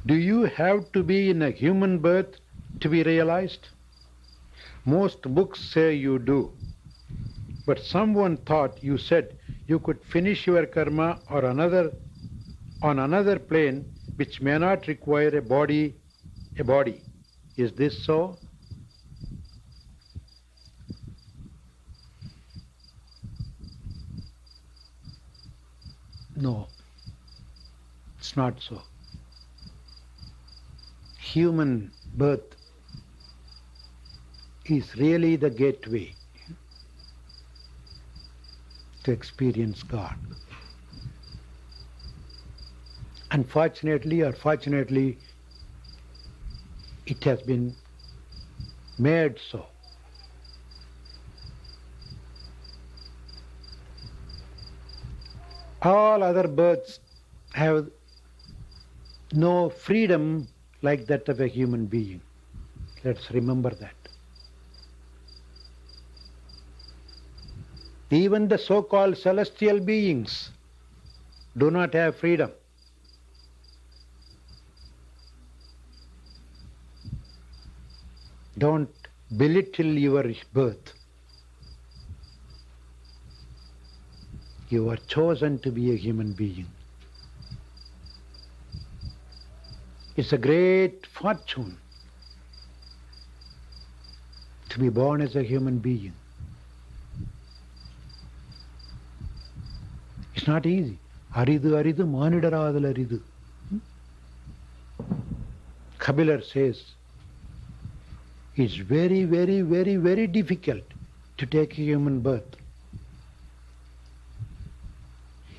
Do you have to be in a human birth to be realized? Most books say you do. But someone thought you said you could finish your karma or on another plane which may not require a body. Is this so? No, it's not so. Human birth is really the gateway to experience God. Unfortunately or fortunately, it has been made so. All other births have no freedom like that of a human being. Let's remember that. Even the so-called celestial beings do not have freedom. Don't belittle your birth. You are chosen to be a human being. It's a great fortune to be born as a human being. It's not easy. Aridu aridu manidaradal aridu. Kabilar says, it's very, very, very, very difficult to take a human birth.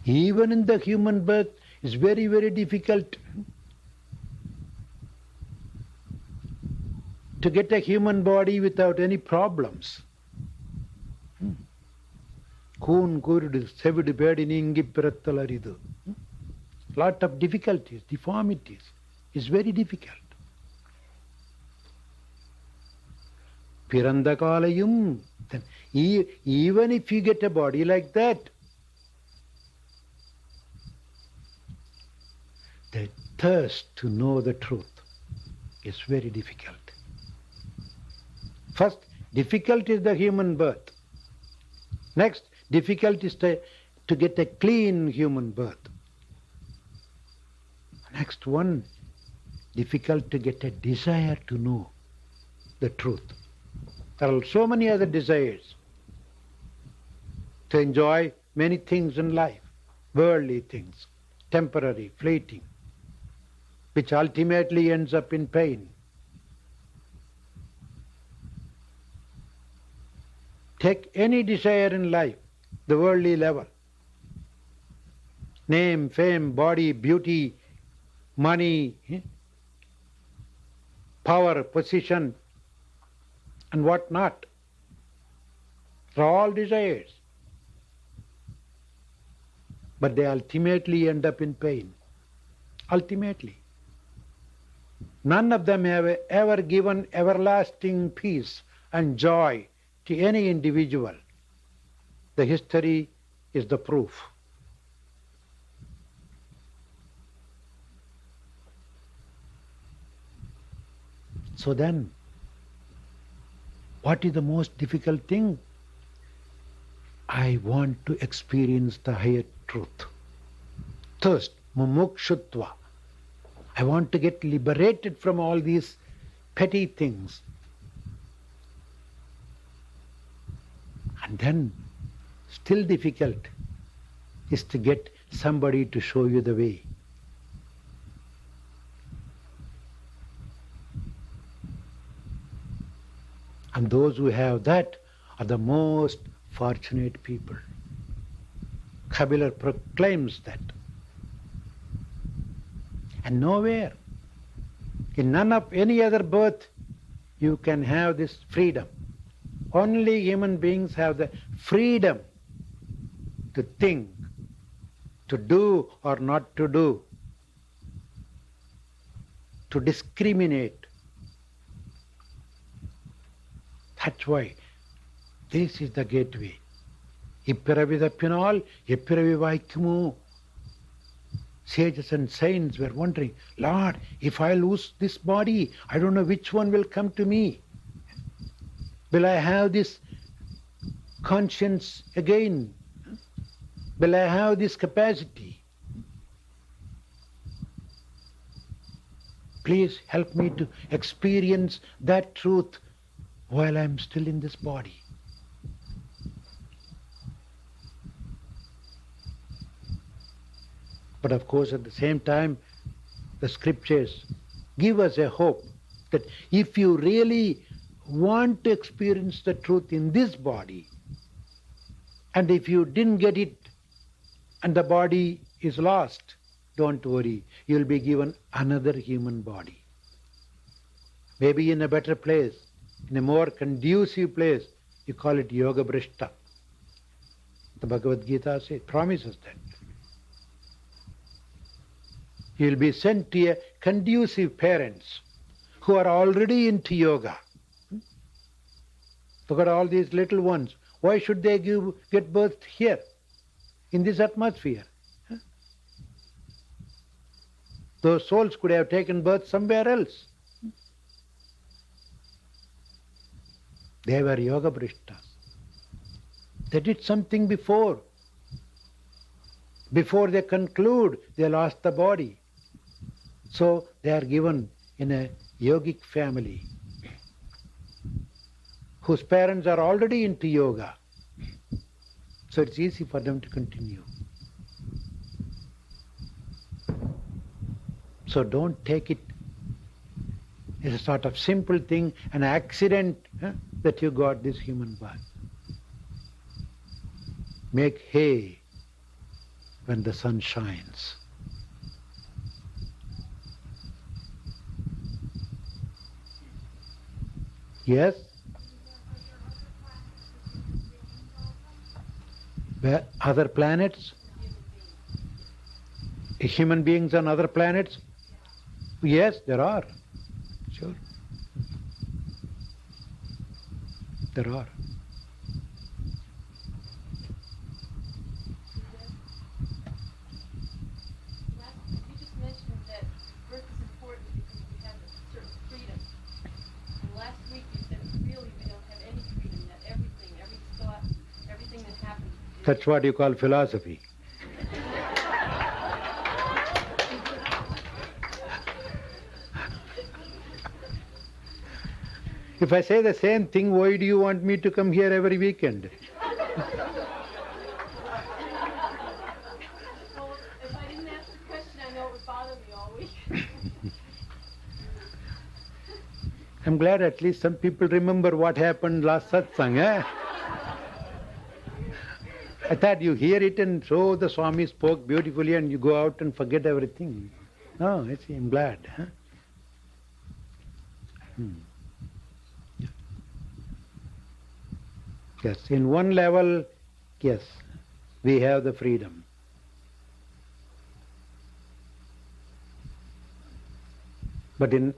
Even in the human birth, it's very, very difficult to get a human body without any problems. Lot of difficulties, deformities. It's very difficult. Pirandakalayum. Then even if you get a body like that, the thirst to know the truth is very difficult. First, difficult is the human birth. Next, difficult is to get a clean human birth. Next one, difficult to get a desire to know the truth. There are so many other desires to enjoy many things in life, worldly things, temporary, fleeting, which ultimately ends up in pain. Take any desire in life, the worldly level. Name, fame, body, beauty, money, power, position, and what not. They're all desires. But they ultimately end up in pain. Ultimately. None of them have ever given everlasting peace and joy to any individual. The history is the proof. So then, what is the most difficult thing? I want to experience the higher truth. Thirst, mumukshutva. I want to get liberated from all these petty things. And then, still difficult is to get somebody to show you the way. And those who have that are the most fortunate people. Kabilar proclaims that. And nowhere, in none of any other birth, you can have this freedom. Only human beings have the freedom to think, to do or not to do, to discriminate. That's why this is the gateway. Ippiravi tappinal, eppiravi vaikkumo. sages and saints were wondering, Lord, if I lose this body, I don't know which one will come to me. Will I have this conscience again? Will I have this capacity? Please help me to experience that truth while I am still in this body. But of course, at the same time, the scriptures give us a hope that if you really want to experience the truth in this body, and if you didn't get it and the body is lost, don't worry, you'll be given another human body. Maybe in a better place, in a more conducive place. You call it Yoga Brishta. The Bhagavad Gita promises that. You'll be sent to a conducive parents who are already into yoga. Look at all these little ones. Why should they get birth here, in this atmosphere? Those souls could have taken birth somewhere else. They were yoga brishtas. They did something before. Before they conclude, they lost the body. So they are given in a yogic family whose parents are already into yoga. So it's easy for them to continue. So don't take it as a sort of simple thing, an accident that you got this human birth. Make hay when the sun shines. Yes? Where other planets? Human beings on other planets? Yes, there are. Sure. There are. You just mentioned that birth is important because we have a certain freedom. And last week you said really we don't have any freedom, that everything, every thought, everything that happens. That's what you call philosophy. If I say the same thing, why do you want me to come here every weekend? Well, if I didn't ask the question, I know it would bother me all week. I'm glad at least some people remember what happened last satsang. I thought you hear it and so the Swami spoke beautifully and you go out and forget everything. No, I'm glad. Yes, in one level, yes, we have the freedom. But in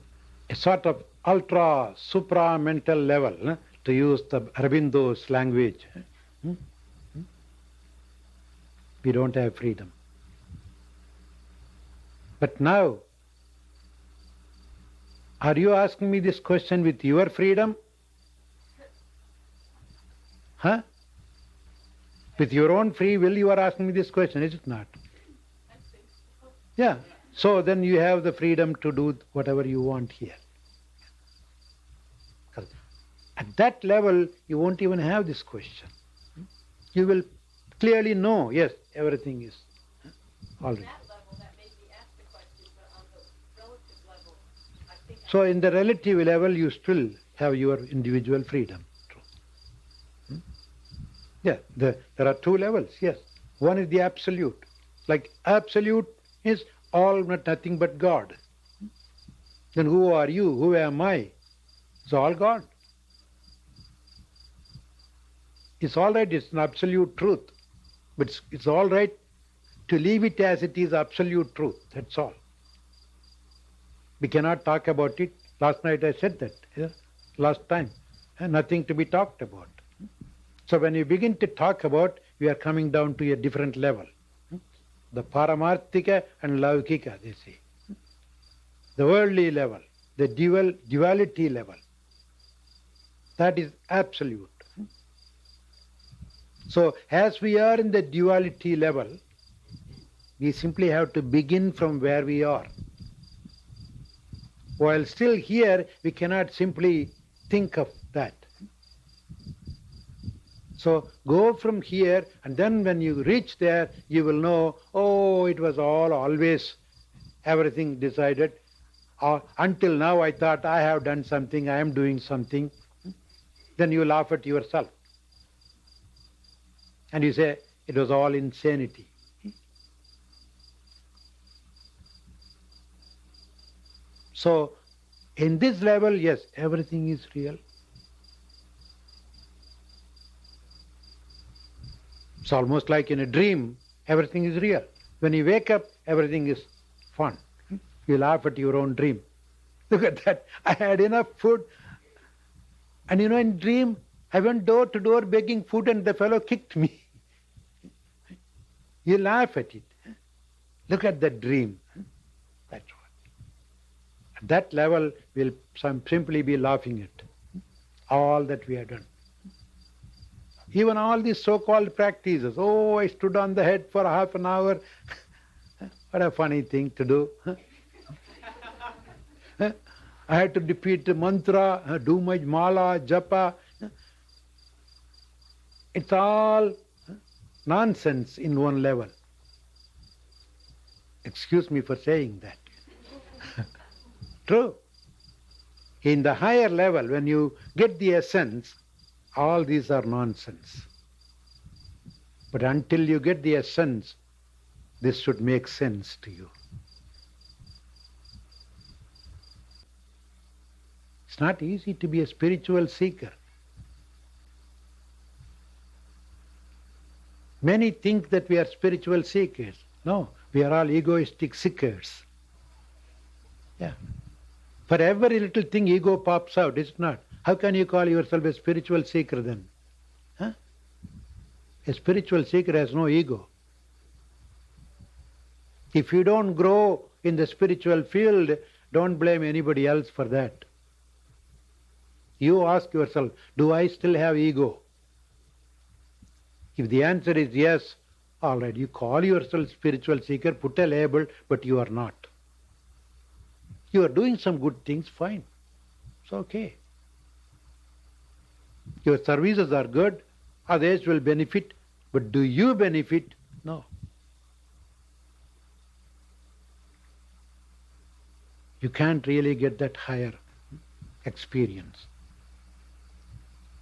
a sort of ultra, supra-mental level, to use the Aurobindo's language, we don't have freedom. But now, are you asking me this question with your freedom? Huh? With your own free will you are asking me this question, is it not? I think so. Yeah. So then you have the freedom to do whatever you want here. At that level, you won't even have this question. You will clearly know, yes, everything is all right. At that level, that made me ask the question, but on the relative level, I think... So in the relative level, you still have your individual freedom. Yeah, there are two levels, yes. One is the absolute. Like absolute is all nothing but God. Then who are you? Who am I? It's all God. It's all right, it's an absolute truth. But it's all right to leave it as it is absolute truth. That's all. We cannot talk about it. Last night I said that, last time. Nothing to be talked about. So when you begin to talk about, we are coming down to a different level. the Paramarthika and Laukika, they say. The worldly level, the duality level. That is absolute. So as we are in the duality level, we simply have to begin from where we are. While still here, we cannot simply think of that. So go from here, and then when you reach there, you will know, oh, it was all always everything decided. Until now I thought I have done something, I am doing something. Then you laugh at yourself. And you say, it was all insanity. So, in this level, yes, everything is real. It's almost like in a dream, everything is real. When you wake up, everything is fun. You laugh at your own dream. Look at that. I had enough food. And in dream, I went door to door begging food and the fellow kicked me. You laugh at it. Look at that dream. That's what. At that level, we'll simply be laughing at all that we have done. Even all these so-called practices. Oh, I stood on the head for half an hour. What a funny thing to do. I had to repeat the mantra, do my mala, japa. It's all nonsense in one level. Excuse me for saying that. True. In the higher level, when you get the essence, all these are nonsense. But until you get the essence, this should make sense to you. It's not easy to be a spiritual seeker. Many think that we are spiritual seekers. No, we are all egoistic seekers. Yeah. For every little thing, ego pops out, is it not? How can you call yourself a spiritual seeker then? Huh? A spiritual seeker has no ego. If you don't grow in the spiritual field, don't blame anybody else for that. You ask yourself, do I still have ego? If the answer is yes, all right, you call yourself spiritual seeker, put a label, but you are not. You are doing some good things, fine. It's okay. Your services are good, others will benefit, but do you benefit? No. You can't really get that higher experience.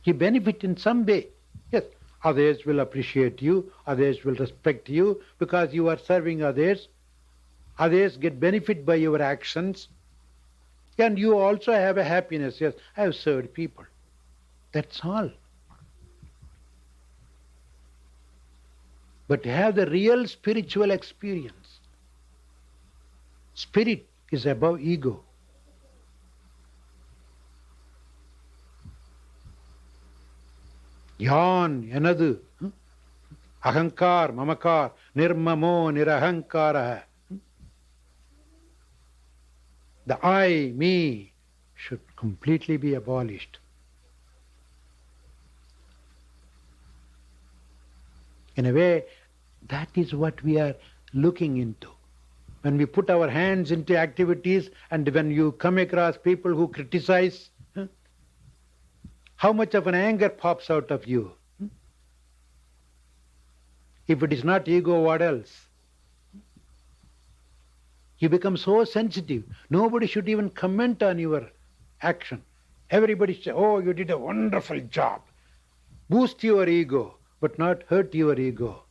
You benefit in some way. Yes, others will appreciate you, others will respect you because you are serving others. Others get benefit by your actions. And you also have a happiness. Yes, I have served people. That's all. But to have the real spiritual experience, spirit is above ego. Yan, yanadu, ahankar, mamakar, nirmamo, nirahankara. The I, me, should completely be abolished. In a way, that is what we are looking into. When we put our hands into activities and when you come across people who criticize, how much of an anger pops out of you? If it is not ego, what else? You become so sensitive. Nobody should even comment on your action. Everybody say, oh, you did a wonderful job. Boost your ego, but not hurt your ego.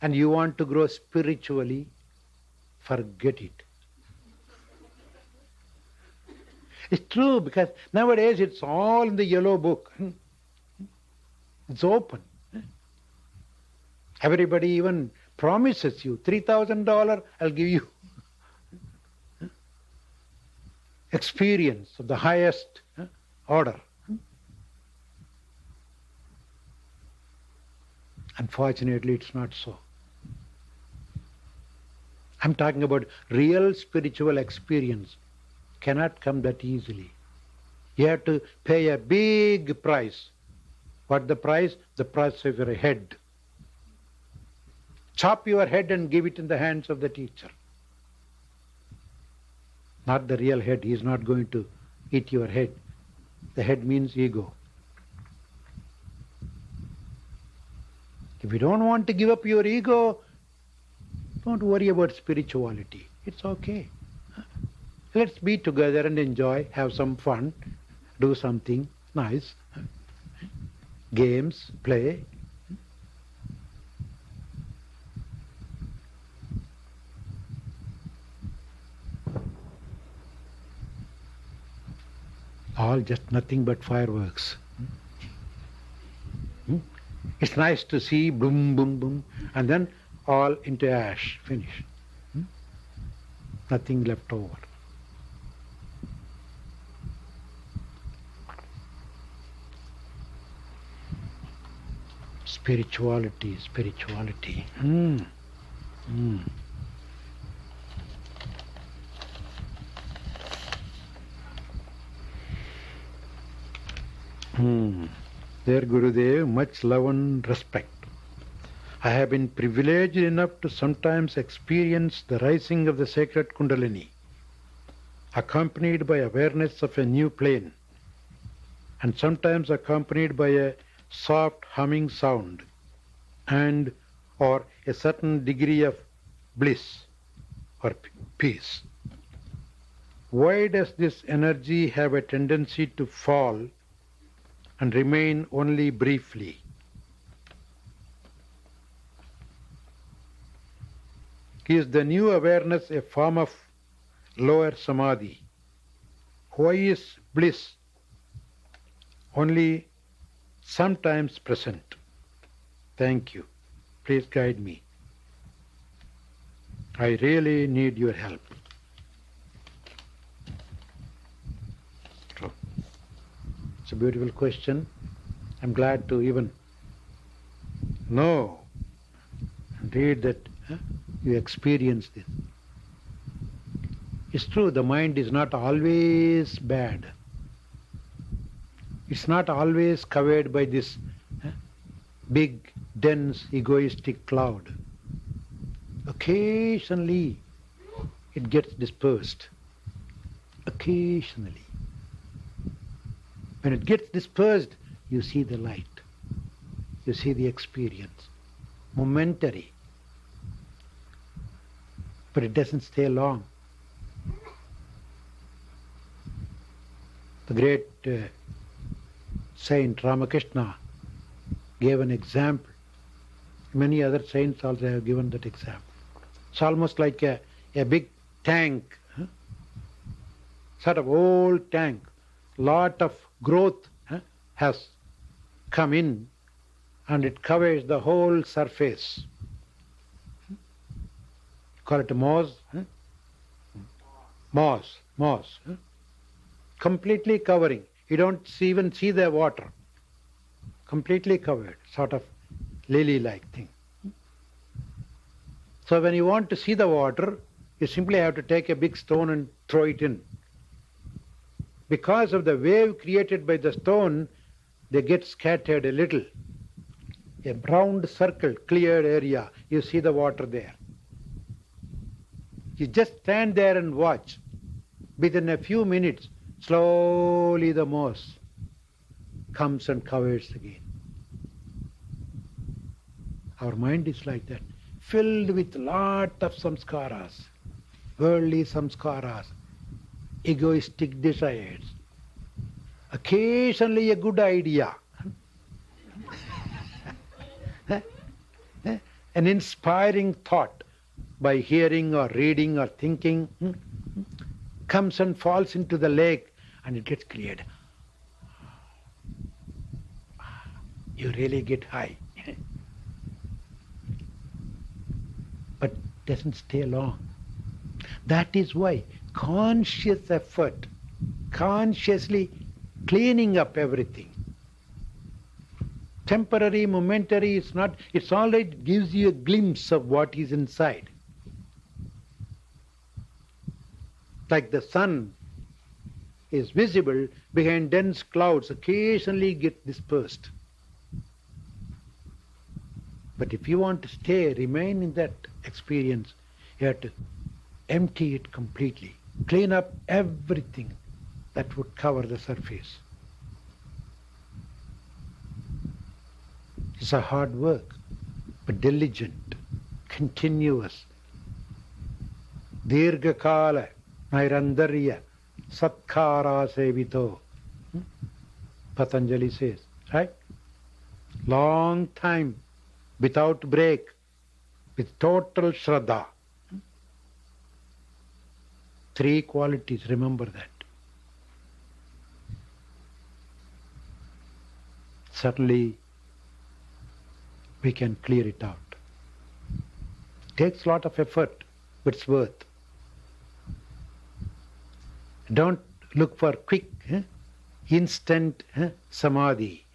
And you want to grow spiritually, forget it. It's true, because nowadays it's all in the yellow book. It's open. Everybody even promises you $3,000, I'll give you experience of the highest order. Unfortunately, it's not so. I'm talking about real spiritual experience. Cannot come that easily. You have to pay a big price. What the price? The price of your head. Chop your head and give it in the hands of the teacher. Not the real head. He is not going to eat your head. The head means ego. If you don't want to give up your ego, don't worry about spirituality. It's okay. Let's be together and enjoy, have some fun, do something nice. Games, play. All just nothing but fireworks. It's nice to see boom, boom, boom, and then all into ash, finish. Nothing left over. Spirituality, spirituality. Dear Gurudev, much love and respect. I have been privileged enough to sometimes experience the rising of the sacred Kundalini, accompanied by awareness of a new plane, and sometimes accompanied by a soft humming sound and or a certain degree of bliss or peace. Why does this energy have a tendency to fall and remain only briefly? Is the new awareness a form of lower samadhi? Why is bliss only sometimes present? Thank you. Please guide me. I really need your help. So, it's a beautiful question. I'm glad to even know and read that you experience this. It's true, the mind is not always bad. It's not always covered by this big, dense, egoistic cloud. Occasionally it gets dispersed. Occasionally. When it gets dispersed, you see the light. You see the experience. Momentary. But it doesn't stay long. The great Saint Ramakrishna gave an example. Many other saints also have given that example. It's almost like a big tank, sort of old tank. Lot of growth has come in and it covers the whole surface. Call it a moss. Moss. Completely covering. You don't even see the water. Completely covered, sort of lily-like thing. So when you want to see the water, you simply have to take a big stone and throw it in. Because of the wave created by the stone, they get scattered a little. A round circle, cleared area, you see the water there. You just stand there and watch. Within a few minutes, slowly the moss comes and covers again. Our mind is like that, filled with lot of samskaras, worldly samskaras, egoistic desires. Occasionally a good idea, an inspiring thought by hearing or reading or thinking comes and falls into the lake and it gets cleared. You really get high. But doesn't stay long. That is why conscious effort, consciously cleaning up everything. Temporary, momentary, it's not, it's all right, it gives you a glimpse of what is inside. like the sun is visible behind dense clouds, occasionally get dispersed. But if you want to remain in that experience, you have to empty it completely. Clean up everything that would cover the surface. It's a hard work, but diligent, continuous. Dirghakala, Nairandarya, Satkara Sevito. Patanjali says, right? Long time, without break, with total Shraddha. 3 qualities, remember that. Certainly, we can clear it out. Takes a lot of effort, but it's worth. Don't look for quick, instant samadhi.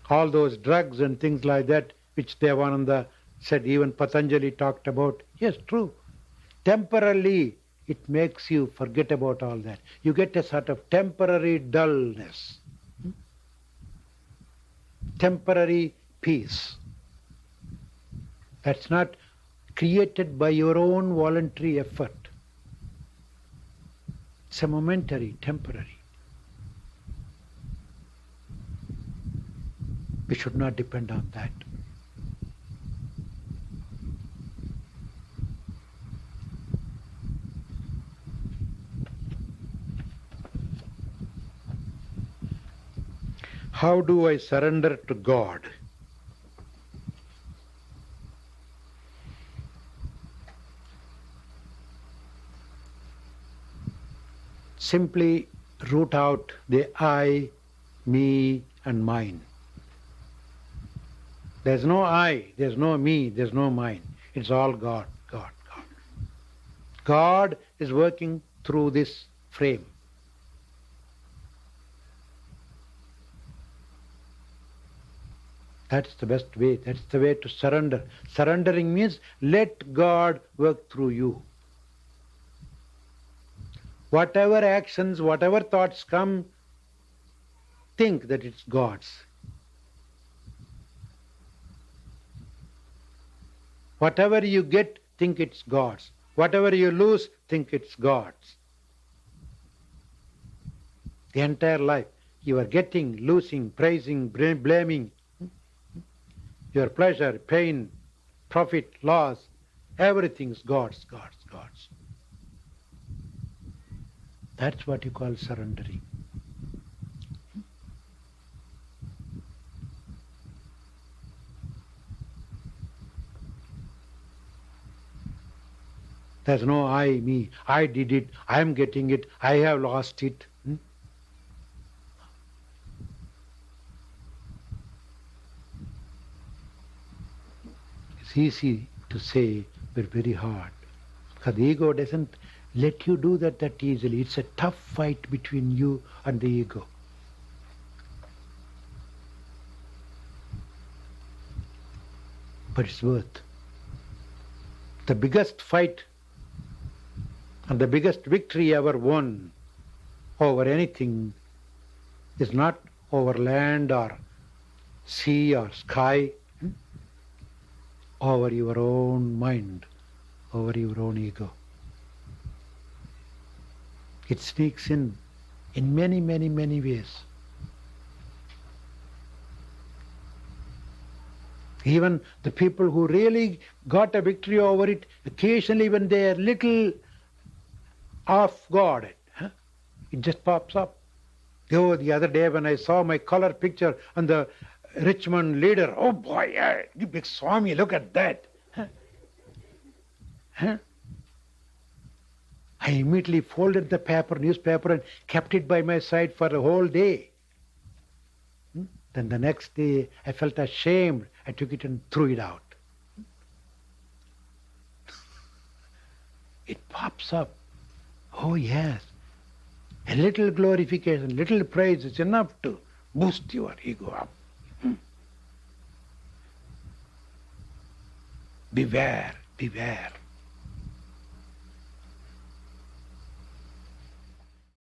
All those drugs and things like that, which Devananda said, even Patanjali talked about. Yes, true. Temporarily, it makes you forget about all that. You get a sort of temporary dullness, temporary peace. That's not created by your own voluntary effort. It's a momentary, temporary. We should not depend on that. How do I surrender to God? Simply root out the I, me, and mine. There's no I, there's no me, there's no mine. It's all God, God, God. God is working through this frame. That's the best way. That's the way to surrender. Surrendering means let God work through you. Whatever actions, whatever thoughts come, think that it's God's. Whatever you get, think it's God's. Whatever you lose, think it's God's. The entire life, you are getting, losing, praising, blaming. Your pleasure, pain, profit, loss, everything's God's, God's, God's. That's what you call surrendering. There's no I, me, I did it, I am getting it, I have lost it. It's easy to say, but very hard. Because the ego doesn't let you do that easily. It's a tough fight between you and the ego. But it's worth. The biggest fight and the biggest victory ever won over anything is not over land or sea or sky, over your own mind, over your own ego. It sneaks in many, many, many ways. Even the people who really got a victory over it, occasionally when they are little off guard, it just pops up. Oh, the other day when I saw my color picture on the Richmond Leader, oh boy, you big Swami, look at that. I immediately folded the newspaper, and kept it by my side for a whole day. Then the next day, I felt ashamed. I took it and threw it out. It pops up. Oh yes, a little glorification, little praise is enough to boost your ego up. Beware, beware.